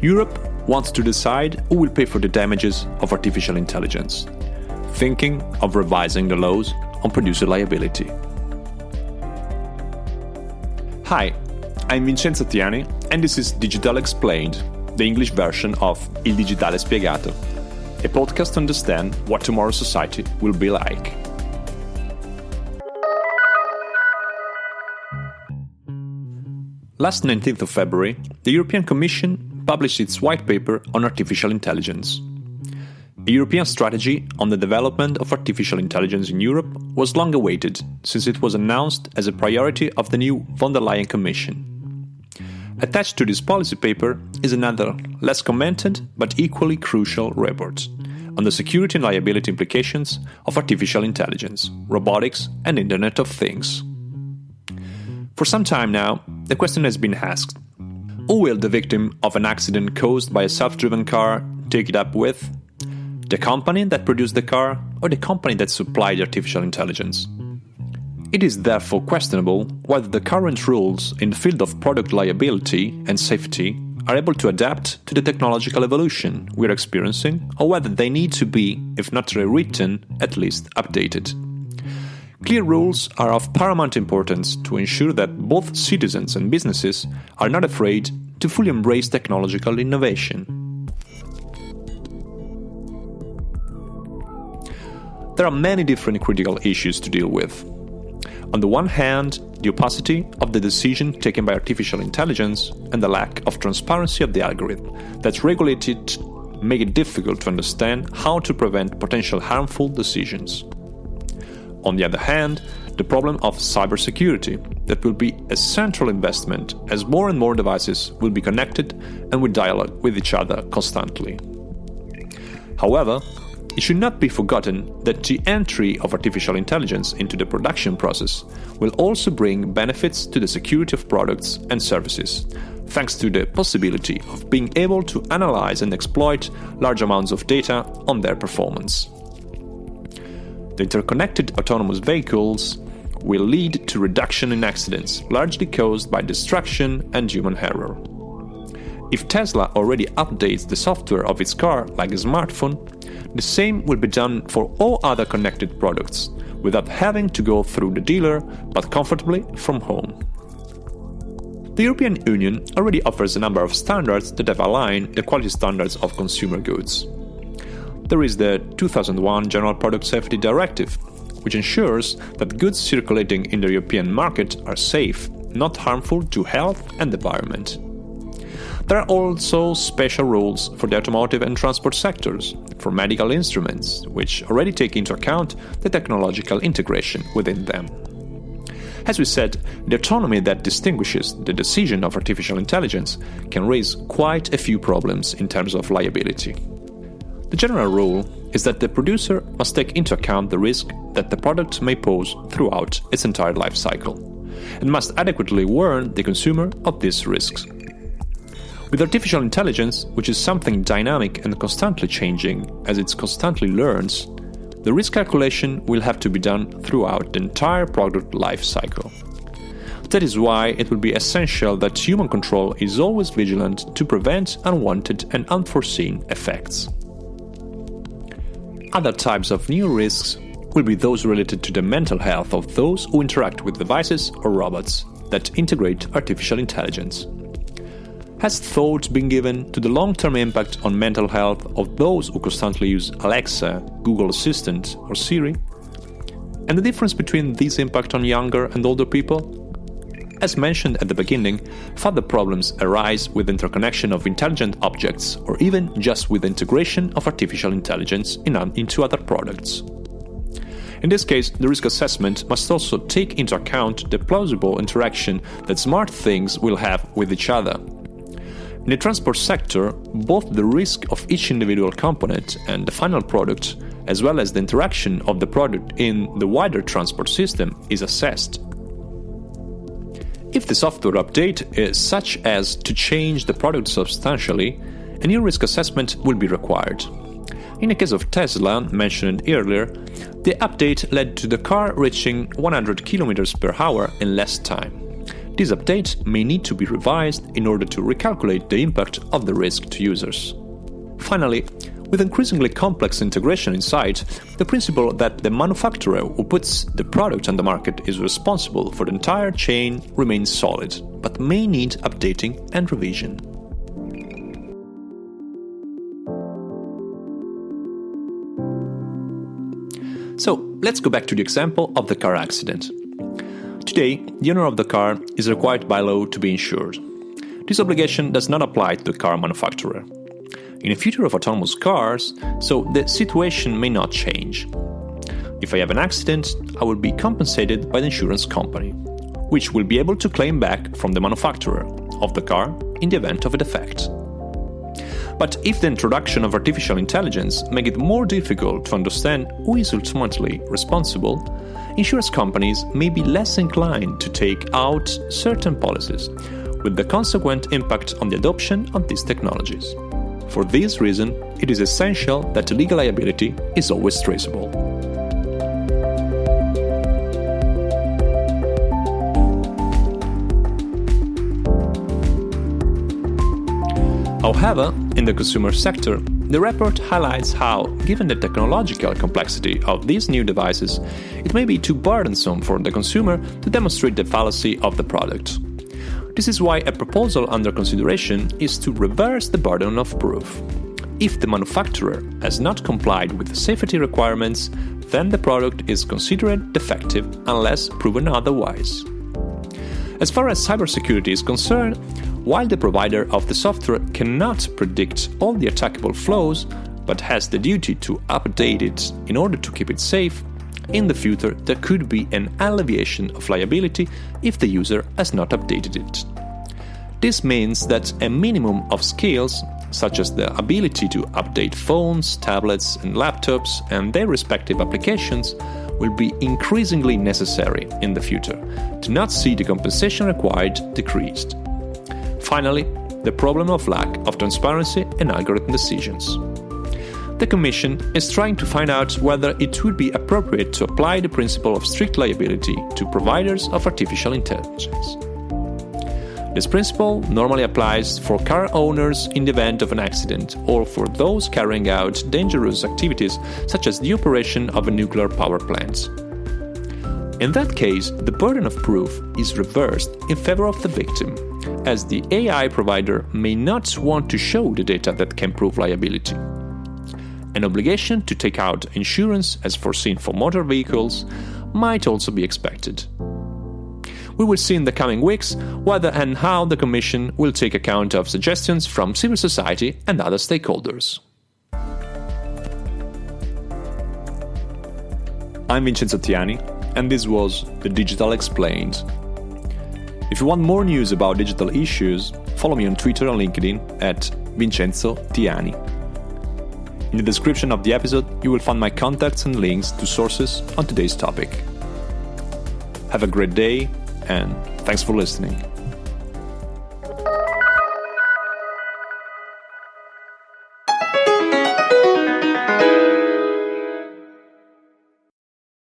Europe wants to decide who will pay for the damages of artificial intelligence, thinking of revising the laws on producer liability. Hi, I'm Vincenzo Tiani, and this is Digital Explained, the English version of Il Digitale Spiegato, a podcast to understand what tomorrow's society will be like. Last 19th of February, the European Commission published its white paper on artificial intelligence. A European strategy on the development of artificial intelligence in Europe was long awaited, since it was announced as a priority of the new von der Leyen Commission. Attached to this policy paper is another, less commented but equally crucial report on the security and liability implications of artificial intelligence, robotics, and Internet of Things. For some time now, the question has been asked: who will the victim of an accident caused by a self-driven car take it up with? The company that produced the car or the company that supplied artificial intelligence? It is therefore questionable whether the current rules in the field of product liability and safety are able to adapt to the technological evolution we are experiencing, or whether they need to be, if not rewritten, at least updated. Clear rules are of paramount importance to ensure that both citizens and businesses are not afraid to fully embrace technological innovation. There are many different critical issues to deal with. On the one hand, the opacity of the decision taken by artificial intelligence and the lack of transparency of the algorithm that regulates it make it difficult to understand how to prevent potential harmful decisions. On the other hand, the problem of cybersecurity that will be a central investment as more and more devices will be connected and will dialogue with each other constantly. However, it should not be forgotten that the entry of artificial intelligence into the production process will also bring benefits to the security of products and services, thanks to the possibility of being able to analyze and exploit large amounts of data on their performance. The interconnected autonomous vehicles will lead to reduction in accidents, largely caused by distraction and human error. If Tesla already updates the software of its car like a smartphone, the same will be done for all other connected products, without having to go through the dealer, but comfortably from home. The European Union already offers a number of standards that have aligned the quality standards of consumer goods. There is the 2001 General Product Safety Directive, which ensures that goods circulating in the European market are safe, not harmful to health and environment. There are also special rules for the automotive and transport sectors, for medical instruments, which already take into account the technological integration within them. As we said, the autonomy that distinguishes the decision of artificial intelligence can raise quite a few problems in terms of liability. The general rule is that the producer must take into account the risk that the product may pose throughout its entire life cycle, and must adequately warn the consumer of these risks. With artificial intelligence, which is something dynamic and constantly changing as it constantly learns, the risk calculation will have to be done throughout the entire product life cycle. That is why it will be essential that human control is always vigilant to prevent unwanted and unforeseen effects. Other types of new risks will be those related to the mental health of those who interact with devices or robots that integrate artificial intelligence. Has thought been given to the long-term impact on mental health of those who constantly use Alexa, Google Assistant, or Siri? And the difference between this impact on younger and older people? As mentioned at the beginning, further problems arise with interconnection of intelligent objects, or even just with integration of artificial intelligence into other products. In this case, the risk assessment must also take into account the plausible interaction that smart things will have with each other. In the transport sector, both the risk of each individual component and the final product, as well as the interaction of the product in the wider transport system, is assessed. If the software update is such as to change the product substantially, a new risk assessment will be required. In the case of Tesla, mentioned earlier, the update led to the car reaching 100 km per hour in less time. This update may need to be revised in order to recalculate the impact of the risk to users. Finally, with increasingly complex integration in sight, the principle that the manufacturer who puts the product on the market is responsible for the entire chain remains solid, but may need updating and revision. So, let's go back to the example of the car accident. Today, the owner of the car is required by law to be insured. This obligation does not apply to the car manufacturer. In the future of autonomous cars, so the situation may not change. If I have an accident, I will be compensated by the insurance company, which will be able to claim back from the manufacturer of the car in the event of a defect. But if the introduction of artificial intelligence makes it more difficult to understand who is ultimately responsible, insurance companies may be less inclined to take out certain policies, with the consequent impact on the adoption of these technologies. For this reason, it is essential that the legal liability is always traceable. However, in the consumer sector, the report highlights how, given the technological complexity of these new devices, it may be too burdensome for the consumer to demonstrate the fallacy of the product. This is why a proposal under consideration is to reverse the burden of proof. If the manufacturer has not complied with the safety requirements, then the product is considered defective unless proven otherwise. As far as cybersecurity is concerned, while the provider of the software cannot predict all the attackable flows, but has the duty to update it in order to keep it safe, in the future there could be an alleviation of liability if the user has not updated it. This means that a minimum of skills, such as the ability to update phones, tablets and laptops and their respective applications, will be increasingly necessary in the future to not see the compensation required decreased. Finally, the problem of lack of transparency in algorithm decisions. The Commission is trying to find out whether it would be appropriate to apply the principle of strict liability to providers of artificial intelligence. This principle normally applies for car owners in the event of an accident or for those carrying out dangerous activities such as the operation of a nuclear power plant. In that case, the burden of proof is reversed in favor of the victim, as the AI provider may not want to show the data that can prove liability. An obligation to take out insurance as foreseen for motor vehicles might also be expected. We will see in the coming weeks whether and how the Commission will take account of suggestions from civil society and other stakeholders. I'm Vincenzo Tiani, and this was The Digital Explained. If you want more news about digital issues, follow me on Twitter and LinkedIn at Vincenzo Tiani. In the description of the episode, you will find my contacts and links to sources on today's topic. Have a great day, and thanks for listening.